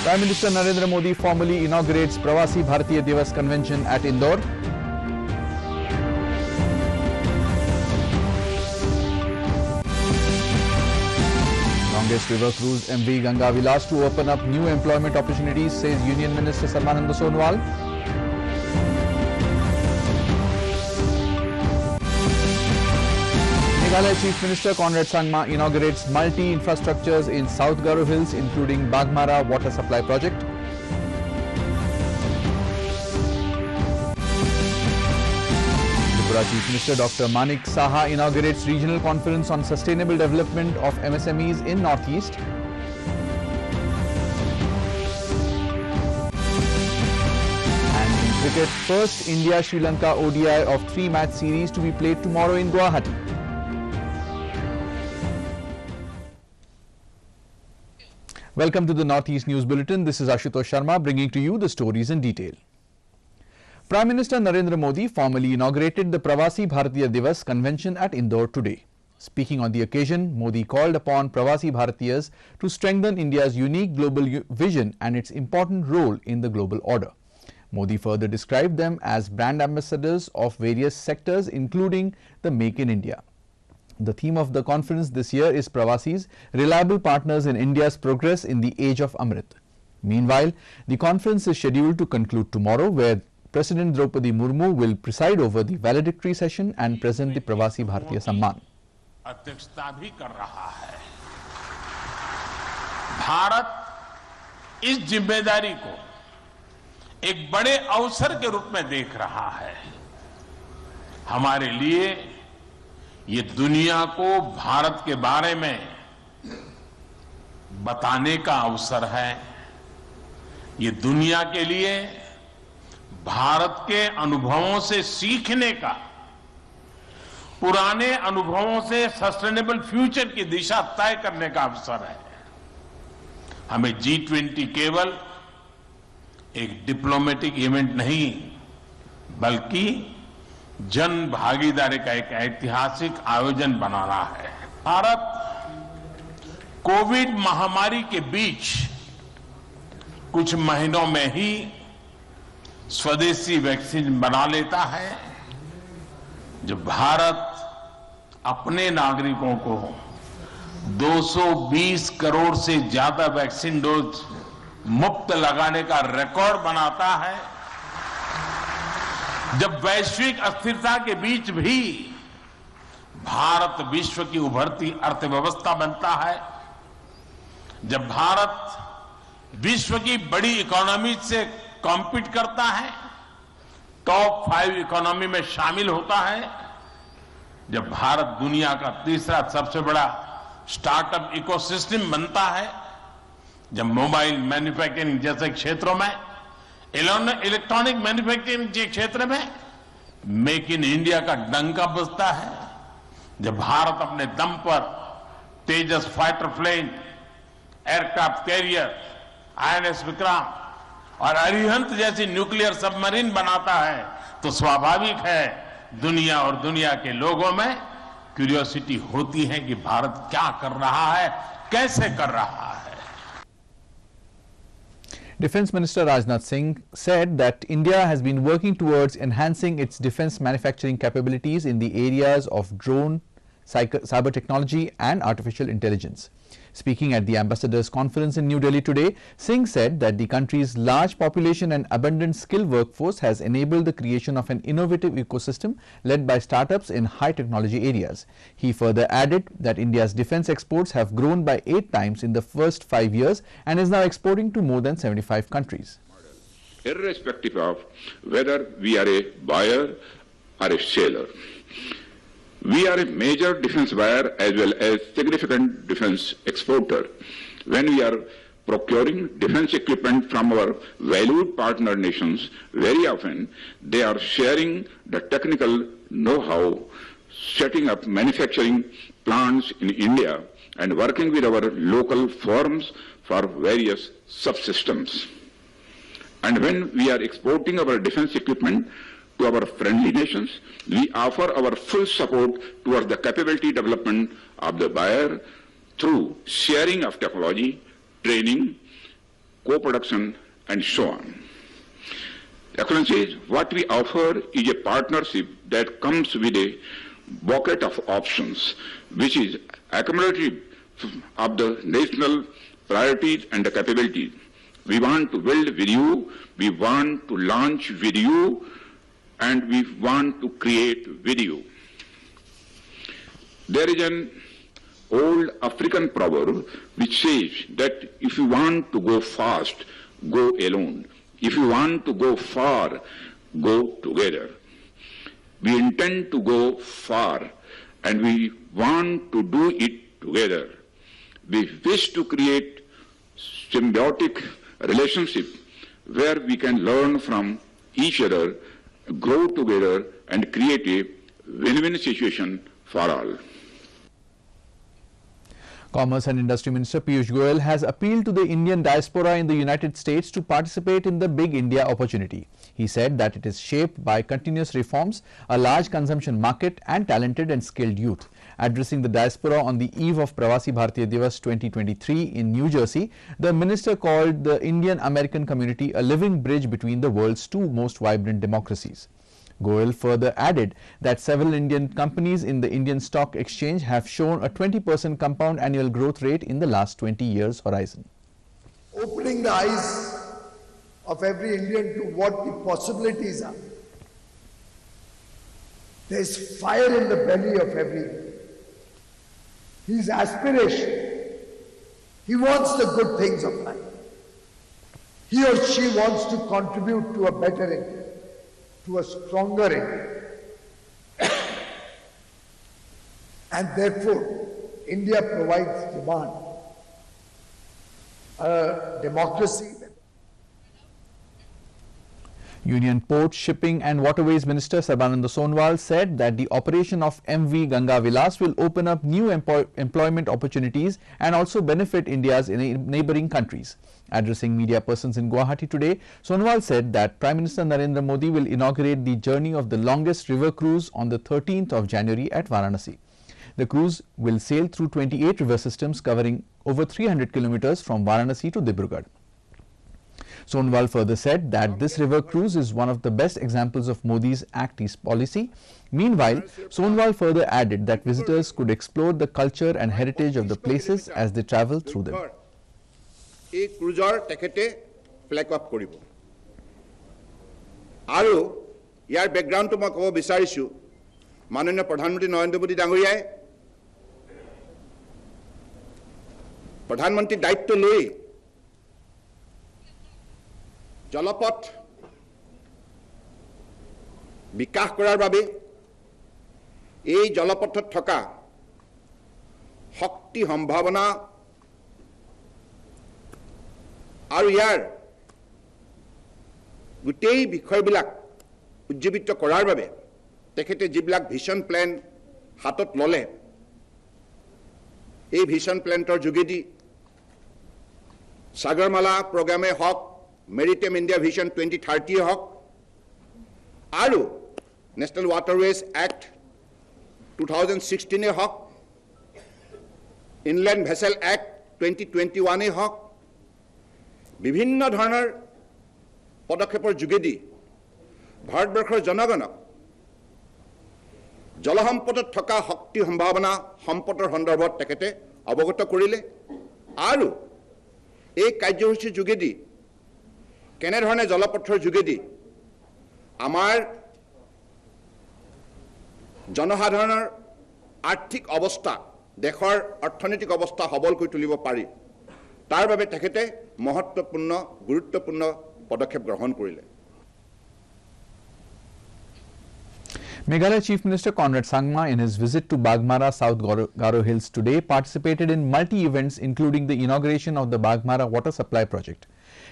Prime Minister Narendra Modi formally inaugurates Pravasi Bharatiya Divas Convention at Indore. Longest river cruise MV Ganga Vilas to open up new employment opportunities, says Union Minister Sarbananda Sonowal. Meghalaya Chief Minister Conrad Sangma inaugurates multi-infrastructures in South Garo Hills, including Bagmara Water Supply Project. Tripura Chief Minister Dr. Manik Saha inaugurates Regional Conference on Sustainable Development of MSMEs in Northeast. And in cricket, first India-Sri Lanka ODI of 3-match series to be played tomorrow in Guwahati. Welcome to the Northeast News Bulletin. This is Ashutosh Sharma bringing to you the stories in detail. Prime Minister Narendra Modi formally inaugurated the Pravasi Bharatiya Divas Convention at Indore today. Speaking on the occasion, Modi called upon Pravasi Bharatiyas to strengthen India's unique global vision and its important role in the global order. Modi further described them as brand ambassadors of various sectors, including the Make in India. The theme of the conference this year is Pravasis, reliable partners in India's progress in the age of Amrit. Meanwhile, the conference is scheduled to conclude tomorrow, where President Draupadi Murmu will preside over the valedictory session and present the Pravasi Bharatiya Samman. अध्यक्षता भी कर रहा है। भारत इस जिम्मेदारी को एक बड़े अवसर के रूप में देख रहा है। हमारे लिए ये दुनिया को भारत के बारे में बताने का अवसर है। ये दुनिया के लिए भारत के अनुभवों से सीखने का, पुराने अनुभवों से सस्टेनेबल फ्यूचर की दिशा तय करने का अवसर है। हमें G20 केवल एक डिप्लोमेटिक इवेंट नहीं, बल्कि जन भागीदारी का एक ऐतिहासिक आयोजन बनाना है। भारत कोविड महामारी के बीच कुछ महीनों में ही स्वदेशी वैक्सीन बना लेता है। जब भारत अपने नागरिकों को 220 करोड़ से ज्यादा वैक्सीन डोज मुफ्त लगाने का रिकॉर्ड बनाता है, जब वैश्विक अस्थिरता के बीच भी भारत विश्व की उभरती अर्थव्यवस्था बनता है, जब भारत विश्व की बड़ी इकोनॉमी से कॉम्पीट करता है, टॉप 5 इकोनॉमी में शामिल होता है, जब भारत दुनिया का तीसरा सबसे बड़ा स्टार्टअप इकोसिस्टम बनता है, जब मोबाइल मैन्युफैक्चरिंग जैसे क्षेत्रों में, इलेक्ट्रॉनिक मैन्युफैक्चरिंग के क्षेत्र में मेक इन इंडिया का डंका बजता है, जब भारत अपने दम पर Tejas fighter plane, aircraft carrier, INS Vikram और अरिहंत जैसी न्यूक्लियर सबमरीन बनाता है, तो स्वाभाविक है दुनिया और दुनिया के लोगों में क्यूरियोसिटी होती है कि भारत क्या कर रहा है, कैसे कर रहा है। Defence Minister Rajnath Singh said that India has been working towards enhancing its defence manufacturing capabilities in the areas of drone, cyber technology and artificial intelligence. Speaking at the Ambassadors Conference in New Delhi today, Singh said that the country's large population and abundant skilled workforce has enabled the creation of an innovative ecosystem led by startups in high technology areas. He further added that India's defence exports have grown by 8 times in the first 5 years and is now exporting to more than 75 countries. Irrespective of whether we are a buyer or a seller, we are a major defence buyer as well as significant defence exporter. When we are procuring defence equipment from our valued partner nations, very often they are sharing the technical know-how, setting up manufacturing plants in India and working with our local firms for various subsystems. And when we are exporting our defence equipment to our friendly nations, we offer our full support towards the capability development of the buyer through sharing of technology, training, co-production, and so on. Excellencies, what we offer is a partnership that comes with a bucket of options, which is accumulative of the national priorities and the capabilities. We want to build with you, we want to launch with you, and we want to create with you. There is an old African proverb which says that if you want to go fast, go alone. If you want to go far, go together. We intend to go far, and we want to do it together. We wish to create symbiotic relationship where we can learn from each other, grow together, and create a win-win situation for all. Commerce and Industry Minister Piyush Goyal has appealed to the Indian diaspora in the United States to participate in the Big India opportunity. He said that it is shaped by continuous reforms, a large consumption market, and talented and skilled youth. Addressing the diaspora on the eve of Pravasi Bharatiya Divas 2023 in New Jersey, the minister called the Indian American community a living bridge between the world's two most vibrant democracies. Goyal further added that several Indian companies in the Indian Stock Exchange have shown a 20% compound annual growth rate in the last 20 years horizon. Opening the eyes of every Indian to what the possibilities are. There's fire in the belly of every Indian. His aspiration. He wants the good things of life. He or she wants to contribute to a better India, to a stronger India. And therefore, India provides demand. A democracy. Union Port, Shipping and Waterways Minister Sarbananda Sonowal said that the operation of MV Ganga Vilas will open up new employment opportunities and also benefit India's neighbouring countries. Addressing media persons in Guwahati today, Sonowal said that Prime Minister Narendra Modi will inaugurate the journey of the longest river cruise on the 13th of January at Varanasi. The cruise will sail through 28 river systems covering over 300 kilometers from Varanasi to Dibrugarh. Sonowal further said that this river cruise is one of the best examples of Modi's Act East policy. Meanwhile, Sonowal further added that visitors could explore the culture and heritage of the places as they travel through them. এই ক্ৰুজৰ তেখেতে flag off কৰিব আৰু ইয়াৰ বেকগ্ৰাউণ্ডটো মই ক'ব বিচাৰিছোঁ মাননীয় প্ৰধানমন্ত্ৰী নৰেন্দ্ৰ মোদী ডাঙৰীয়াই প্ৰধানমন্ত্ৰী দায়িত্ব লৈ জলপথ বিকাশ কৰাৰ বাবে এই জলপথত থকা শক্তি সম্ভাৱনা আৰু ইয়াৰ গোটেই বিষয়বিলাক উজ্জীৱিত কৰাৰ বাবে তেখেতে যিবিলাক ভিজন প্লেন হাতত ল'লে এই ভিজন প্লেনৰ যোগেদি সাগৰমালা প্ৰগ্ৰামে হওক মেৰিটাইম ইণ্ডিয়া ভিজন 2030 হওক আৰু নেশ্যনেল ৱাটাৰৱেজ এক্ট 2016 হওক ইনলেণ্ড ভেছেল এক্ট 2021 হওক বিভিন্ন ধৰণৰ পদক্ষেপৰ যোগেদি ভাৰতবৰ্ষৰ জনগণক জলসম্পদত থকা শক্তি সম্ভাৱনা সম্পদৰ সন্দৰ্ভত তেখেতে অৱগত কৰিলে আৰু এই কাৰ্যসূচীৰ যোগেদি কেনেধৰণে জলপথৰ যোগেদি আমাৰ জনসাধাৰণৰ আৰ্থিক অৱস্থা দেশৰ অৰ্থনৈতিক অৱস্থা সবল কৰি তুলিব পাৰি তাৰ বাবে তেখেতে মহত্বপূৰ্ণ গুৰুত্বপূৰ্ণ পদক্ষেপ গ্ৰহণ কৰিলে Meghalaya Chief Minister Conrad Sangma, in his visit to Bagmara, South Garo Hills today, participated in multi-events including the inauguration of the Bagmara water supply project.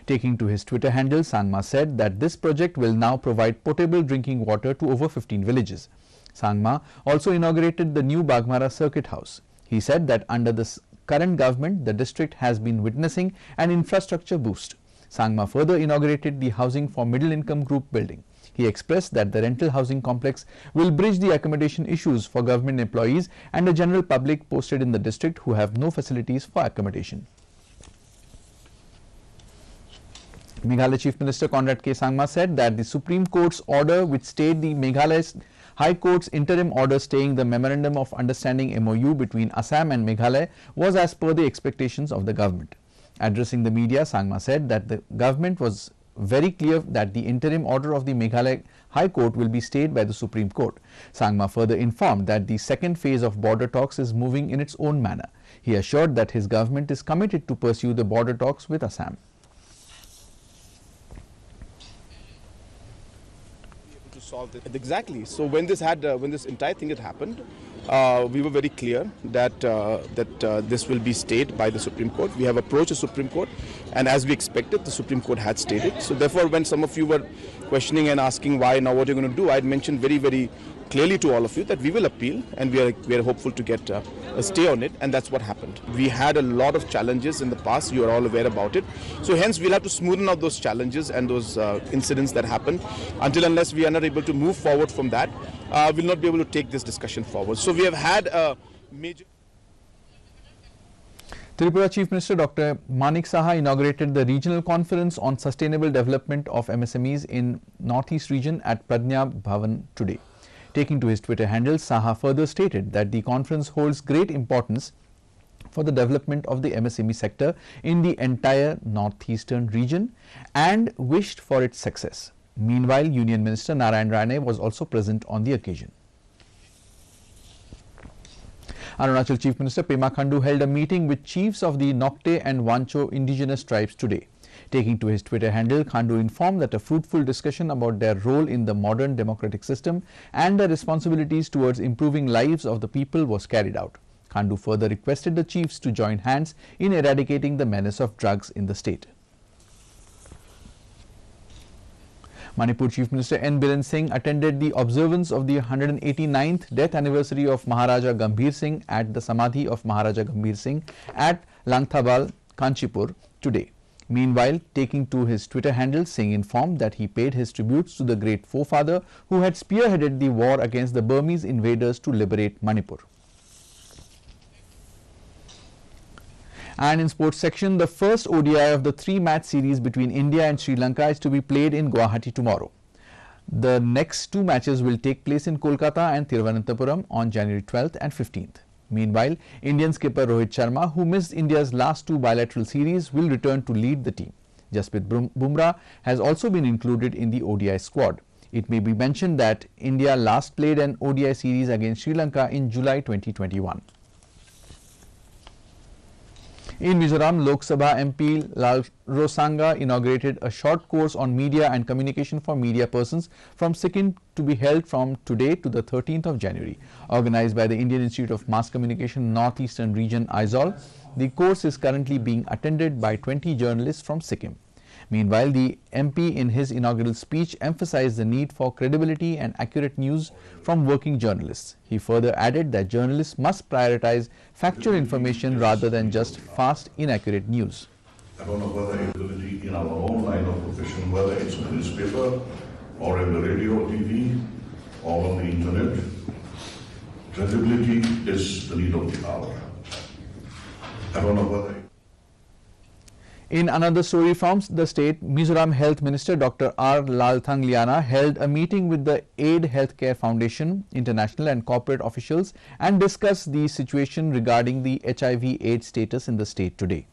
Taking to his Twitter handle, Sangma said that this project will now provide potable drinking water to over 15 villages. Sangma also inaugurated the new Bagmara Circuit House. He said that under the current government, the district has been witnessing an infrastructure boost. Sangma further inaugurated the housing for middle income group building. He expressed that the rental housing complex will bridge the accommodation issues for government employees and the general public posted in the district who have no facilities for accommodation. Meghalaya Chief Minister Conrad K. Sangma said that the Supreme Court's order which stayed the Meghalaya High Court's interim order staying the Memorandum of Understanding MOU between Assam and Meghalaya was as per the expectations of the government. Addressing the media, Sangma said that the government was very clear that the interim order of the Meghalaya High Court will be stayed by the Supreme Court. Sangma further informed that the second phase of border talks is moving in its own manner. He assured that his government is committed to pursue the border talks with Assam. To solve this. Exactly. So when this entire thing had happened, we were very clear that this will be stayed by the Supreme Court. We have approached the Supreme Court, and as we expected, the Supreme Court had stayed it. So therefore, when some of you were questioning and asking why now, what you're going to do, I had mentioned very, very clearly to all of you that we will appeal, and we are hopeful to get a stay on it, and that's what happened. We had a lot of challenges in the past. You are all aware about it. So hence, we'll have to smoothen out those challenges and those incidents that happened. Unless we are not able to move forward from that, we'll not be able to take this discussion forward. So we have had a major... Tripura Chief Minister Dr. Manik Saha inaugurated the Regional Conference on Sustainable Development of MSMEs in Northeast region at Pradnya Bhavan today. Taking to his Twitter handle, Saha further stated that the conference holds great importance for the development of the MSME sector in the entire northeastern region and wished for its success. Meanwhile, Union Minister Narayan Rane was also present on the occasion. Arunachal Chief Minister Pema Khandu held a meeting with chiefs of the Nokte and Wancho indigenous tribes today. Taking to his Twitter handle, Khandu informed that a fruitful discussion about their role in the modern democratic system and their responsibilities towards improving lives of the people was carried out. Khandu further requested the chiefs to join hands in eradicating the menace of drugs in the state. Manipur Chief Minister N. Biren Singh attended the observance of the 189th death anniversary of Maharaja Gambhir Singh at the Samadhi of Maharaja Gambhir Singh at Langthabal, Kanchipur today. Meanwhile, taking to his Twitter handle, Singh informed that he paid his tributes to the great forefather who had spearheaded the war against the Burmese invaders to liberate Manipur. And in sports section, the first ODI of the 3-match series between India and Sri Lanka is to be played in Guwahati tomorrow. The next 2 matches will take place in Kolkata and Thiruvananthapuram on January 12th and 15th. Meanwhile, Indian skipper Rohit Sharma, who missed India's last 2 bilateral series, will return to lead the team. Jasprit Bumrah has also been included in the ODI squad. It may be mentioned that India last played an ODI series against Sri Lanka in July 2021. In Mizoram, Lok Sabha MP Lal Rosanga inaugurated a short course on media and communication for media persons from Sikkim to be held from today to the 13th of January. Organized by the Indian Institute of Mass Communication Northeastern Region, ISOL, the course is currently being attended by 20 journalists from Sikkim. Meanwhile, the MP in his inaugural speech emphasized the need for credibility and accurate news from working journalists. He further added that journalists must prioritize factual information rather than just fast, inaccurate news. I don't know whether credibility in our own line of profession, whether it's in the newspaper or in the radio or TV or on the internet, credibility is the need of the hour. I don't know whether... In another story from the state, Mizoram Health Minister Dr. R. Lalthang Liana held a meeting with the Aid Healthcare Foundation, international and corporate officials and discussed the situation regarding the HIV/AIDS status in the state today.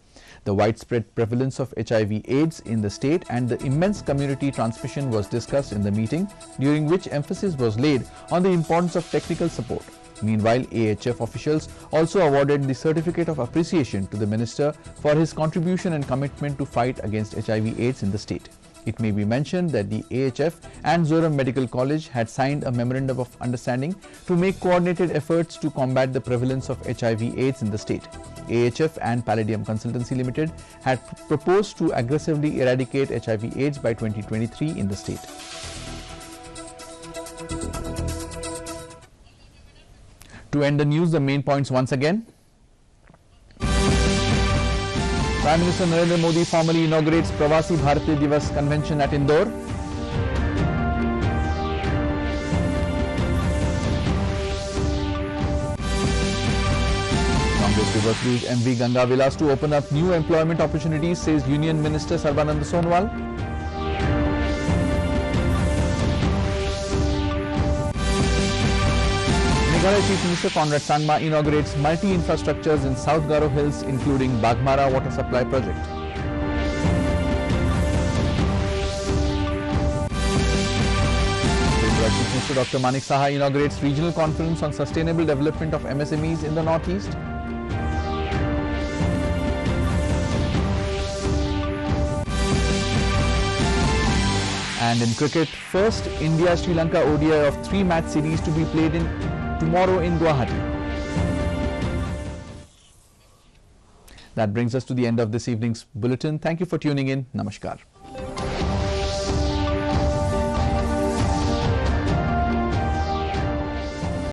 The widespread prevalence of HIV/AIDS in the state and the immense community transmission was discussed in the meeting, during which emphasis was laid on the importance of technical support. Meanwhile, AHF officials also awarded the Certificate of Appreciation to the Minister for his contribution and commitment to fight against HIV/AIDS in the state. It may be mentioned that the AHF and Zoram Medical College had signed a Memorandum of Understanding to make coordinated efforts to combat the prevalence of HIV/AIDS in the state. AHF and Palladium Consultancy Limited had proposed to aggressively eradicate HIV/AIDS by 2023 in the state. To end the news, the main points once again. Prime Minister Narendra Modi formally inaugurates Pravasi Bharatiya Divas Convention at Indore. Congress reversed MV Ganga Vilas to open up new employment opportunities, says Union Minister Sarbanand Sonowal. Meghalaya Chief Minister Conrad Sangma inaugurates multi-infrastructures in South Garo Hills, including Bagmara water supply project. Tripura Chief Minister Dr. Manik Saha inaugurates regional conference on sustainable development of MSMEs in the Northeast. And in cricket, first India-Sri Lanka ODI of 3-match series to be played tomorrow in Guwahati. That brings us to the end of this evening's bulletin. Thank you for tuning in. Namaskar.